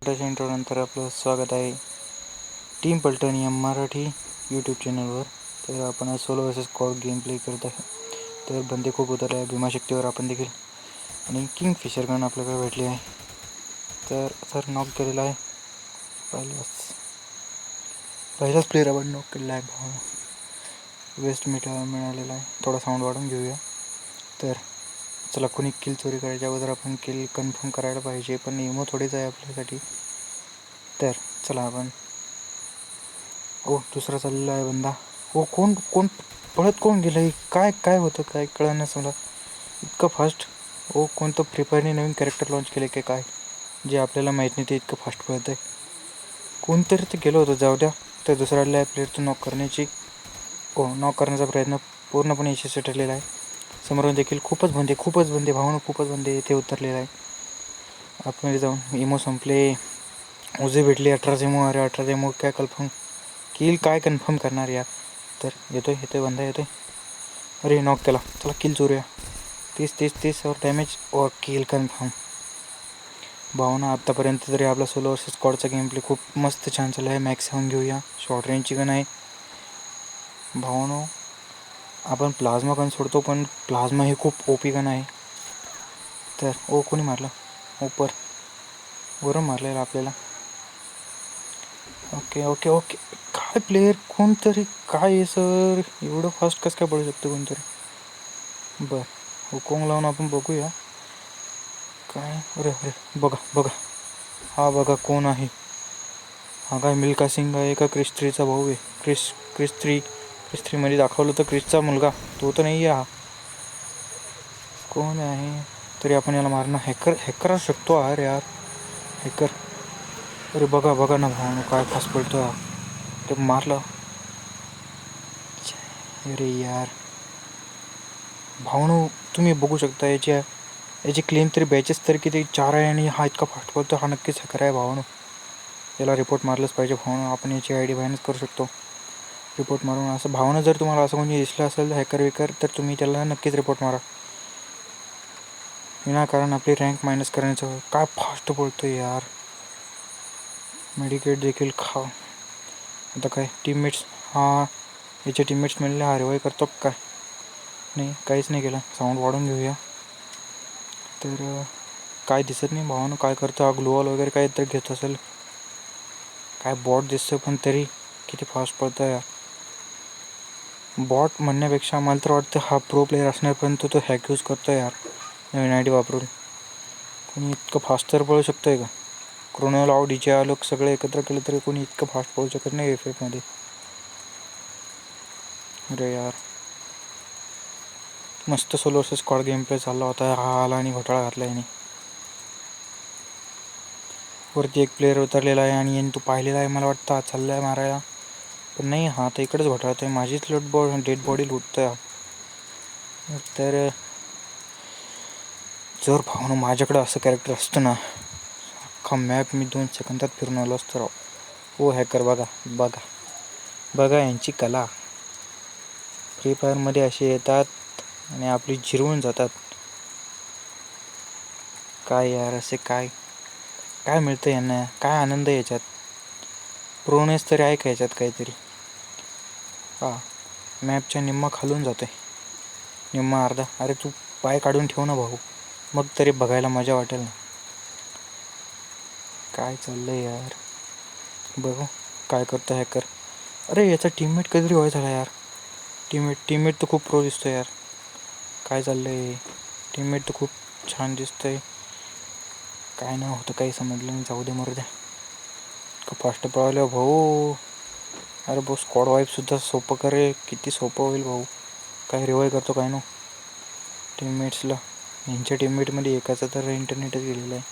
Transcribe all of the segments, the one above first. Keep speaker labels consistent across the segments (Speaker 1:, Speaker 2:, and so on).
Speaker 1: इंट्रोनंतर आपलं स्वागत आहे टीम पलटनियम मराठी यूट्यूब चॅनलवर. तर आपण आज solo versus squad game play करत आहे. तर बंदे खूप उतरले आहे भीमाशक्तीवर आपण देखील, आणि किंगफिशर गन आपल्याकडे भेटली आहे. तर नॉक केलेला आहे. पहिलाच प्लेअर आपण नॉक केलेला आहे. वेस्ट मिळालेला आहे. थोडा साऊंड वाढवून घेऊया. तर चला, कोणी किल चोरी करायच्या अगोदर आपण किल कन्फर्म करायला पाहिजे, पण इमो थोडीच आहे आपल्यासाठी. तर चला आपण. दुसरा चाललेला आहे बंदा. कोण पळत कोण गेलं? काय होतं, काय कळलं मला इतकं फास्ट. कोणतं फ्री फायरने नवीन कॅरेक्टर लॉन्च केले की काय, जे आपल्याला माहीत नाही ते इतकं फास्ट पळत आहे. कोणतरी ते गेलं होतं, जाऊ द्या. तर दुसऱ्याला प्लेअरचं नॉक करण्याचा प्रयत्न पूर्णपणे यशस्वी ठरलेला आहे. समोरून देखील खूपच बंदे भावना, खूपच बंदे येथे उतरलेला आहे. आतमध्ये जाऊन इमो संपले, उजे भेटले 18 इमो. अरे 18 इमो काय कन्फर्म करणार यार. तर येतोय बंदा येतोय. अरे नॉक केला. चला किल चोरूया. 30 और डॅमेज और किल कन्फर्म. भावना आत्तापर्यंत तरी आपला सोलो वर्सेस स्क्वॉडचा गेम प्ले खूप मस्त छान चालला आहे. मॅक्स 7 घेऊया. शॉर्ट रेंजची गन आहे भावनो. आपण प्लाझ्मा गन सोडतो, पण प्लाझ्मा ही खूप ओपी गन आहे. तर कोणी मारलं वरून मारलेलं आपल्याला. ओके काय प्लेयर कोणतरी, काय सर एवढं फास्ट कसं काय पडू शकतं कोणतरी. बरं कोंग लावून आपण बघूया काय. अरे बघा बघा कोण आहे हा. काय मिल्खा सिंग आहे का क्रिस 3चा भाऊ आहे? क्रिस 3 मध्ये दाखवलं तर क्रिसचा मुलगा तो तर नाही आहे. हा कोण आहे तरी आपण याला मारणं. हॅकर असू शकतो यार हॅकर. अरे बघा ना भावनो, काय फास्ट पडतो हा. ते मारलं. अरे यार भावनो, तुम्ही बघू शकता याची क्लेम तरी बॅचेस तरी किती 4 आहे, आणि हा इतका फास्ट पडतो. हा नक्कीच हॅकर आहे भावनो. याला रिपोर्ट मारलंच पाहिजे भावनो. आपण याची ID बायनच करू शकतो रिपोर्ट मारून. असं भावना, जर तुम्हाला असं कोणी दिसलं असेल हॅकर तर तुम्ही त्याला नक्कीच रिपोर्ट मारा. विनाकारण आपली रँक मायनस करण्याचं. काय फास्ट पडतो यार. मेडिकेट देखील खा. आता काय टीममेट्स, याचे टीममेट्स मिळले. हा रिवाय करतो काय? नाही, काहीच नाही केलं. साऊंड वाढून घेऊया. तर काय दिसत नाही भावानं काय करतो. हा ग्लोअल वगैरे काहीतरी घेत असेल. काय बॉट दिसतं, पण तरी किती फास्ट पडतं यार. बॉट म्हणण्यापेक्षा मला तर वाटतं हा प्रो प्लेअर असण्यापर्यंत तो हॅक यूज करतो यार, नवीन ID वापरून. कोणी इतकं फास्ट तर पळू शकतो आहे का? क्रोनोल DJ आलोक सगळे एकत्र केलं तरी कोणी इतकं फास्ट पळू शकत नाही FF मध्ये. अरे यार मस्त solo versus squad game play चालला होता. हा आला आणि घोटाळा घातला याने. वरती एक प्लेअर उतरलेला आहे, आणि याने तो पाहिलेला आहे मला वाटतं. चालला आहे मारायला, पण नाही. हा तर इकडेच घोटाळतो आहे. माझीच डेड बॉडी लुटतोय हा. तर जर भावना माझ्याकडं असं कॅरेक्टर असतं ना, अख्खा मॅप मी 2 सेकंदात फिरून आलो असतो राव. हॅकर बघा यांची कला. फ्री फायरमध्ये असे येतात आणि आपली जिरवून जातात. काय यार, असे काय मिळतं यांना? काय आनंद याच्यात? प्रोनेस तरी आहे का याच्यात काहीतरी? मॅपच्या निम्मा खालून जाते, निम्मा अर्धा. अरे तू पाय काढून ठेव ना भाऊ, मग तरी बघायला मजा वाटेल ना. काय चाललंय यार, बघू काय करतो हॅकर. अरे याचा टीममेट कधी व्हाय झाला यार. टीममेट तर खूप प्रो दिसतो यार. काय चाललंय? टीममेट तर खूप छान दिसतंय. काय नाव होतं काही समजलं नाही, जाऊ दे मरू द्या. का फास्ट पळालं भाऊ. अरे भाऊ स्क्वॉड वाईपसुद्धा सोपं करे, किती सोपं होईल भाऊ. काय रिवाय करतो काय नो टीममेट्सला. यांच्या टीममेटमध्ये एकाचा तर इंटरनेटच गेलेला आहे.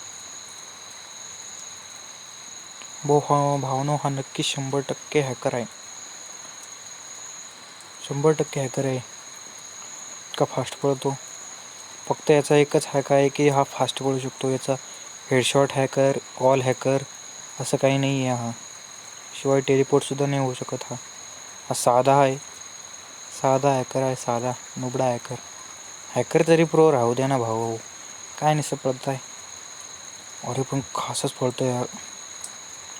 Speaker 1: भावनो हा नक्की 100% हॅकर आहे. 100% हॅकर आहे. का फास्ट पळतो. फक्त याचा एकच हॅक आहे की हा फास्ट पळू शकतो. याचा हेडशॉट हॅकर, ऑल हॅकर असं काही नाही आहे हा. शिवाय टेलिपोर्टसुद्धा नाही होऊ शकत हा साधा आहे. साधा हॅकर आहे, साधा नुबडा हॅकर. हॅकर तरी प्रो राहू द्या ना भाऊ. काय नसं पळत आहे. अरे पण खासच पळतो यार.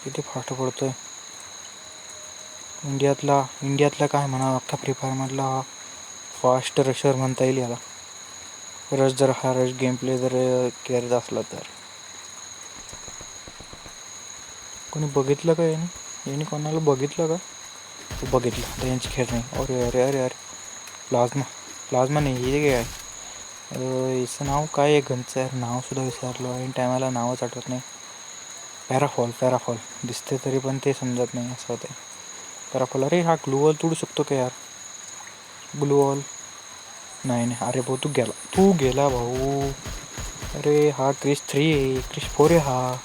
Speaker 1: किती फास्ट पडतो आहे. इंडियातला काय म्हणा, अख्खा फ्री फायरमधला हा फास्ट रशर म्हणता येईल याला. रश गेम प्ले जर करत असला तर. कोणी बघितलं का याने कोणाला बघितलं का? बघितलं तर यांची खेळ नाही. अरे अरे अरे अरे प्लाझ्मा नाही, हे काय याचं नाव काय आहे गनचं यार, नावसुद्धा विसरलो आहे. टायमाला नावच आठवत नाही. पॅराफॉल दिसते तरी पण ते समजत नाही असं होतं. पॅराफॉल, अरे हा ग्लू वॉल तोडू शकतो का यार? ग्लू वॉल नाही. अरे भाऊ तू गेला भाऊ. अरे हा क्रिस 3 आहे, क्रिस 4 आहे हा.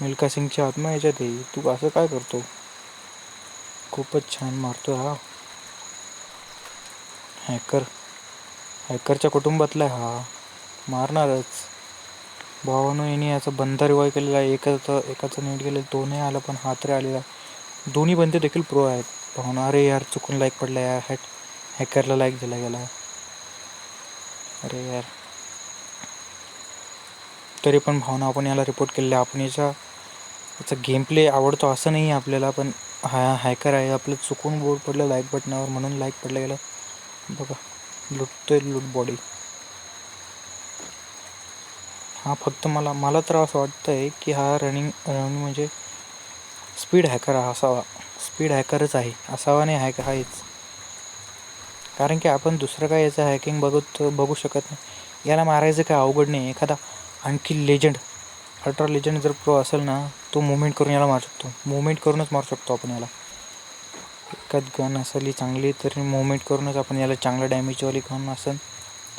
Speaker 1: मिल्खा सिंगची आत्मा याच्यात आहे. तू असं काय करतो? खूपच छान मारतो हा. हॅकरच्या कुटुंबातला आहे हा, मारणारच. भावानं याने याचा बंदा रिवाय केलेला आहे. एकाचं नीट केलेलं, तो नाही आला पण हा तरी आलेला. दोन्ही बंदे देखील प्रो आहेत. भावना, अरे यार चुकून लाईक पडला यार, हॅकरला लाईक दिला गेला. अरे यार तरी पण भावना, आपण याला रिपोर्ट केलेला. आपण याचा गेम प्ले आवडतो असं नाही आपल्याला, पण हा हॅकर आहे. आपलं चुकून बोर्ड पडलं लाईक बटनावर म्हणून लाईक पडलं गेलं. बघा लूट बॉडी. हा फक्त मला तर असं वाटतं आहे की हा रनिंग म्हणजे स्पीड हॅकर असावा. स्पीड हॅकरच आहे असावा, नाही हॅक आहेच. कारण की आपण दुसरं काय याचं हॅकिंग बघू शकत नाही. याला मारायचं काय अवघड नाही. एखादा आणखी लेजंड, अल्ट्रा लेजंड जर प्रो असेल ना, तो मुवमेंट करून याला मारू शकतो. मुवमेंट करूनच मारू शकतो आपण याला. एखाद गन असेल चांगली तर मुवमेंट करूनच आपण याला, चांगलं डॅमेजवाली गन असेल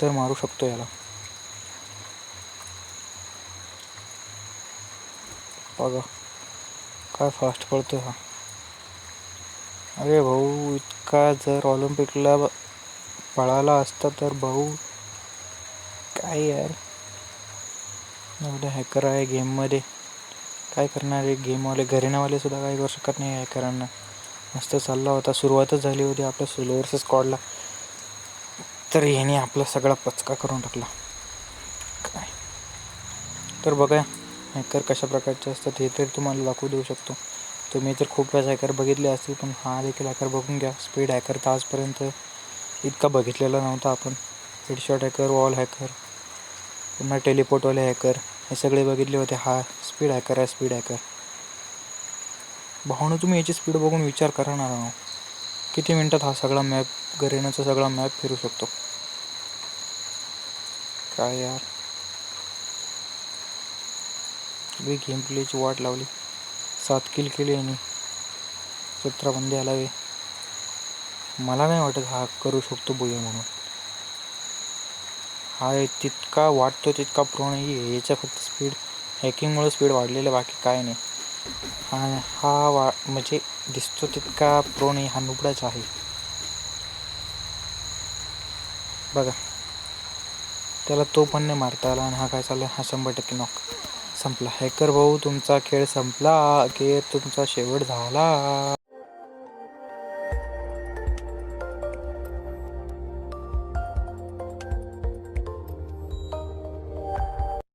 Speaker 1: तर मारू शकतो याला. बघा काय फास्ट पळतो हा. अरे भाऊ इतका जर ऑलिम्पिकला पळाला असता तर भाऊ काय यार. एवढे हॅकर आहे गेममध्ये, काय करणार आहे गेमवाले. घरेनावालेसुद्धा काय करू शकत नाही हॅकरांना. मस्त चालला होता, सुरुवातच झाली होती आपल्या सोलोवर्स स्क्वॉडला, तर याने आपला सगळा पचका करून टाकला. काय तर बघा हॅकर कशा प्रकारचे असतात हे तरी तुम्हाला दाखवू देऊ शकतो. तुम्ही तर खूप वेळा हॅकर बघितले असतील, पण हा देखील हॅकर बघून घ्या. स्पीड हॅकर तर आजपर्यंत इतका बघितलेला नव्हता आपण. हेडशॉट हॅकर, वॉल हॅकर, पुन्हा टेलिपोर्टवाले हॅकर, हे सगळे बघितले होते. हा स्पीड हॅकर आहे, स्पीड हॅकर. भावना तुम्ही याची स्पीड बघून विचार करणार ना, किती मिनटात हा सगळा मॅप, गरेनाचा सगळा मॅप फिरू शकतो. काय यार, मी गेम प्लेची वाट लावली. 7 किल केली आणि 17 बंदे आलावे. मला नाही वाटत हा करू शकतो बुया म्हणून. हा तितका वाटतो तितका प्रो नाही आहे. याच्या फक्त स्पीड हॅकिंगमुळे स्पीड वाढलेलं, बाकी काय नाही. म्हणजे दिसतो तितका प्रो नाही, हा नुबडाच आहे. बघा त्याला तो पण नाही मारता आला आणि हा काय चालला, हा 100% नॉक. संपला हॅकर भाऊ, तुमचा खेळ संपला. तुमचा शेवट झाला.